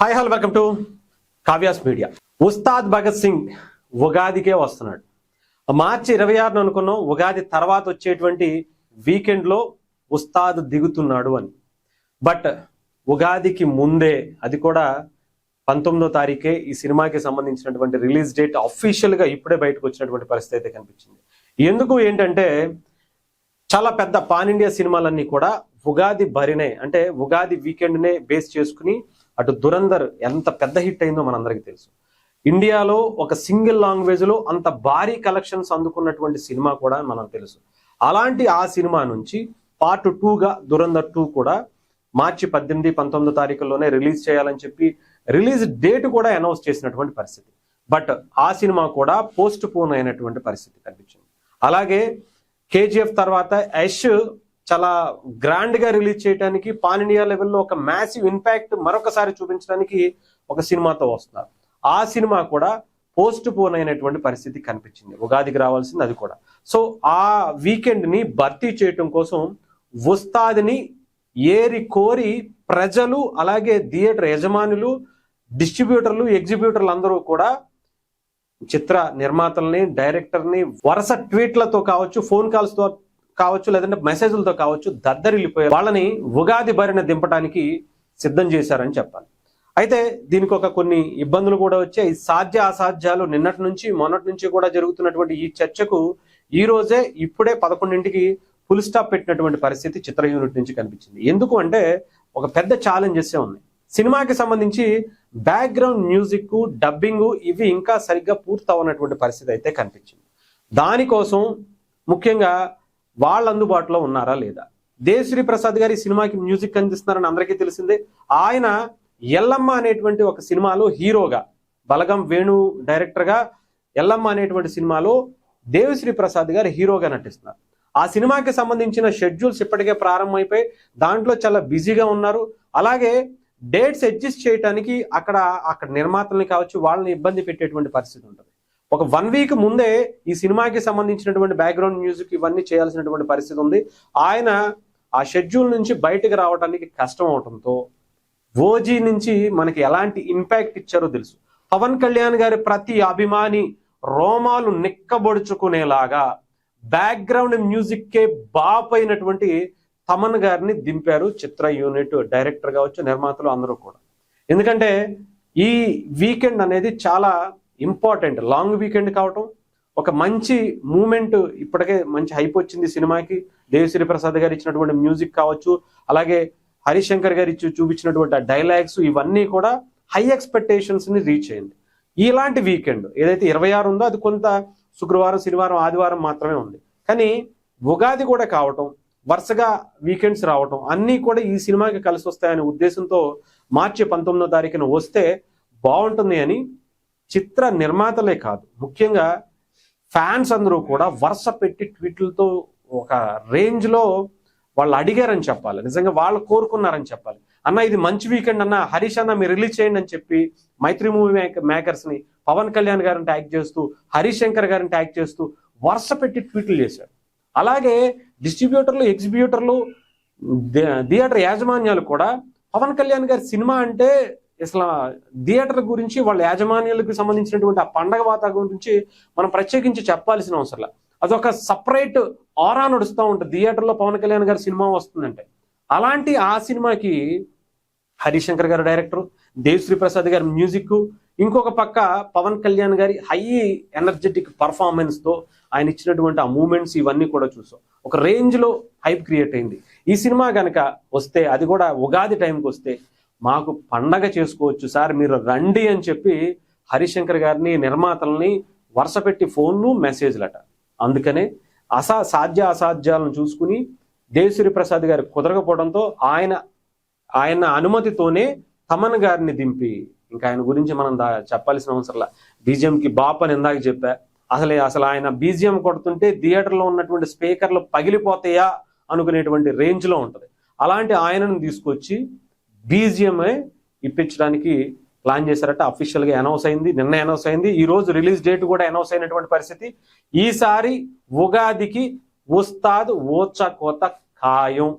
Hi hello welcome to Kavya's media. Ustaad Bhagat Singh ఉగాదికే వస్తున్నాడు. March 26 అనుకున్నాం ఉగాది తర్వాత వచ్చేటువంటి వీకెండ్లో ఉస్తాద్ దిగుతున్నాడు అని. బట్ ఉగాదికి ముందే, అది కూడా 19వ తారీఖే ఈ సినిమాకి సంబంధించినటువంటి రిలీజ్ డేట్ అఫీషియల్గా ఇప్పుడే బయటకు వచ్చినటువంటి పరిస్థితి అయితే కనిపించింది. ఎందుకు ఏంటంటే చాలా పెద్ద పాన్ ఇండియా సినిమాలన్నీ కూడా ఉగాది బరినే, అంటే ఉగాది వీకెండ్నే బేస్ చేసుకుని, అటు దురందర్ ఎంత పెద్ద హిట్ అయిందో మనందరికీ తెలుసు. ఇండియాలో ఒక సింగిల్ లాంగ్వేజ్లో అంత భారీ కలెక్షన్స్ అందుకున్నటువంటి సినిమా కూడా మనకు తెలుసు. అలాంటి ఆ సినిమా నుంచి పార్ట్ 2గా దురందర్ 2 కూడా మార్చి 18, 19 తారీఖుల్లోనే రిలీజ్ చేయాలని చెప్పి రిలీజ్ డేట్ కూడా అనౌన్స్ చేసినటువంటి పరిస్థితి. బట్ ఆ సినిమా కూడా పోస్ట్ పోన్ అయినటువంటి పరిస్థితి కనిపించింది. అలాగే కేజీఎఫ్ తర్వాత యష్ చాలా గ్రాండ్ గా రిలీజ్ చేయడానికి, పాన్ ఇండియా లెవెల్లో ఒక మ్యాసివ్ ఇంపాక్ట్ మరొకసారి చూపించడానికి ఒక సినిమాతో వస్తున్నారు. ఆ సినిమా కూడా పోస్ట్ పోన్ అయినటువంటి పరిస్థితి కనిపించింది. ఉగాదికి రావాల్సింది అది కూడా. సో ఆ వీకెండ్ ని భర్తీ చేయటం కోసం ఉస్తాద్ని ఏరి కోరి ప్రజలు, అలాగే థియేటర్ యజమానులు, డిస్ట్రిబ్యూటర్లు, ఎగ్జిబ్యూటర్లు అందరూ కూడా చిత్ర నిర్మాతల్ని, డైరెక్టర్ని వరుస ట్వీట్లతో కావచ్చు, ఫోన్ కాల్స్ తో కావచ్చు, లేదంటే మెసేజ్లతో కావచ్చు, దద్దరిల్లిపోయారు. వాళ్ళని ఉగాది బారిన దింపడానికి సిద్ధం చేశారని చెప్పాలి. అయితే దీనికి ఒక కొన్ని ఇబ్బందులు కూడా వచ్చాయి. సాధ్య అసాధ్యాలు నిన్నటి నుంచి మొన్నటి నుంచి కూడా జరుగుతున్నటువంటి ఈ చర్చకు ఈ రోజే ఇప్పుడే 11ంటికి ఫుల్ స్టాప్ పెట్టినటువంటి పరిస్థితి చిత్ర యూనిట్ నుంచి కనిపించింది. ఎందుకు అంటే ఒక పెద్ద ఛాలెంజెస్ ఉన్నాయి. సినిమాకి సంబంధించి బ్యాక్గ్రౌండ్ మ్యూజిక్, డబ్బింగ్ ఇవి ఇంకా సరిగ్గా పూర్తి అవ్వనటువంటి పరిస్థితి అయితే కనిపించింది. దానికోసం ముఖ్యంగా వాళ్ళు అందుబాటులో ఉన్నారా లేదా? దేవిశ్రీ ప్రసాద్ గారి సినిమాకి మ్యూజిక్ అందిస్తున్నారని అందరికీ తెలిసిందే. ఆయన ఎల్లమ్మ అనేటువంటి ఒక సినిమాలో హీరోగా, బలగం వేణు డైరెక్టర్గా ఎల్లమ్మ అనేటువంటి సినిమాలో దేవిశ్రీ ప్రసాద్ గారు హీరోగా నటిస్తున్నారు. ఆ సినిమాకి సంబంధించిన షెడ్యూల్స్ ఇప్పటికే ప్రారంభమైపోయి దాంట్లో చాలా బిజీగా ఉన్నారు. అలాగే డేట్స్ అడ్జస్ట్ చేయడానికి అక్కడ నిర్మాతల్ని కావచ్చు, వాళ్ళని ఇబ్బంది పెట్టేటువంటి పరిస్థితి ఉంటుంది. ఒక 1 వీక్ ముందే ఈ సినిమాకి సంబంధించినటువంటి బ్యాక్గ్రౌండ్ మ్యూజిక్ ఇవన్నీ చేయాల్సినటువంటి పరిస్థితి ఉంది. ఆయన ఆ షెడ్యూల్ నుంచి బయటకు రావడానికి కష్టం అవడంతో ఓజీ నుంచి మనకి ఎలాంటి ఇంపాక్ట్ ఇచ్చారో తెలుసు. పవన్ కళ్యాణ్ గారి ప్రతి అభిమాని రోమాలు నిక్కబొడుచుకునేలాగా బ్యాక్గ్రౌండ్ మ్యూజిక్కే బాపైనటువంటి తమన్ గారిని దింపారు చిత్ర యూనిట్ డైరెక్టర్ కావచ్చు, నిర్మాతలు అందరూ కూడా. ఎందుకంటే ఈ వీకెండ్ అనేది చాలా ఇంపార్టెంట్, లాంగ్ వీకెండ్ కావటం, ఒక మంచి మూమెంట్, ఇప్పటికే మంచి హైప్ వచ్చింది సినిమాకి. దేవిశ్రీ ప్రసాద్ గారు ఇచ్చినటువంటి మ్యూజిక్ కావచ్చు, అలాగే హరిశంకర్ గారు చూపించినటువంటి డైలాగ్స్, ఇవన్నీ కూడా హై ఎక్స్పెక్టేషన్స్ ని రీచ్ అయింది. ఇలాంటి వీకెండ్ ఏదైతే 26 ఉందో అది కొంత శుక్రవారం, శనివారం, ఆదివారం మాత్రమే ఉంది. కానీ ఉగాది కూడా కావటం, వరుసగా వీకెండ్స్ రావటం అన్నీ కూడా ఈ సినిమాకి కలిసి వస్తాయనే ఉద్దేశంతో మార్చి 19వ తారీఖున వస్తే బాగుంటుంది అని చిత్ర నిర్మాతలే కాదు, ముఖ్యంగా ఫ్యాన్స్ అందరూ కూడా వరుస పెట్టి ట్వీట్లతో ఒక రేంజ్లో వాళ్ళు అడిగారని చెప్పాలి. నిజంగా వాళ్ళు కోరుకున్నారని చెప్పాలి. అన్న ఇది మంచి వీకెండ్ అన్న, హరీష్ అన్న మీరు రిలీజ్ చేయండి అని చెప్పి మైత్రి మూవీ మేకర్స్ని పవన్ కళ్యాణ్ గారిని ట్యాగ్ చేస్తూ, హరీష్ శంకర్ గారిని ట్యాగ్ చేస్తూ వరుస పెట్టి ట్వీట్లు చేశారు. అలాగే డిస్ట్రిబ్యూటర్లు, ఎగ్జిబ్యూటర్లు, థియేటర్ యాజమాన్యాలు కూడా పవన్ కళ్యాణ్ గారి సినిమా అంటే అసలు థియేటర్ గురించి, వాళ్ళ యాజమాన్యాలకు సంబంధించినటువంటి ఆ పండగ వాతావరణం గురించి మనం ప్రత్యేకించి చెప్పాల్సిన అవసరం. అదొక సపరేట్ ఆరా నడుస్తూ ఉంటుంది థియేటర్లో పవన్ కళ్యాణ్ గారి సినిమా వస్తుందంటే. అలాంటి ఆ సినిమాకి హరిశంకర్ గారు డైరెక్టర్, దేవిశ్రీ ప్రసాద్ గారి మ్యూజిక్, ఇంకొక పక్క పవన్ కళ్యాణ్ గారి హై ఎనర్జెటిక్ పర్ఫార్మెన్స్ తో ఆయన ఇచ్చినటువంటి ఆ మూమెంట్స్ ఇవన్నీ కూడా చూసాం. ఒక రేంజ్ లో హైప్ క్రియేట్ అయింది. ఈ సినిమా కనుక వస్తే, అది కూడా ఉగాది టైంకి వస్తే, మాకు పండగ చేసుకోవచ్చు సార్, మీరు రండి అని చెప్పి హరిశంకర్ గారిని, నిర్మాతల్ని వరుస పెట్టి ఫోన్లు, మెసేజ్లట. అందుకనే సాధ్య అసాధ్యాలను చూసుకుని దేవిశ్రీ ప్రసాద్ గారి కుదరకపోవడంతో ఆయన అనుమతితోనే తమన్ గారిని దింపి, ఇంకా ఆయన గురించి మనం చెప్పాల్సిన అవసరంలా. బీజిఎంకి బాప్ అని ఇందాక చెప్పా. అసలు ఆయన బీజిఎం కొడుతుంటే థియేటర్లో ఉన్నటువంటి స్పీకర్లు పగిలిపోతాయా అనుకునేటువంటి రేంజ్లో ఉంటుంది. అలాంటి ఆయనను తీసుకొచ్చి బీజిఎంఏ ఇప్పించడానికి ప్లాన్ చేశారట. అఫీషియల్గా అనౌన్స్ అయింది, నిన్న అనౌన్స్ అయింది. ఈ రోజు రిలీజ్ డేట్ కూడా అనౌన్స్ అయినటువంటి పరిస్థితి. ఈసారి ఉగాదికి ఉస్తాద్ ఓచకోత ఖాయం.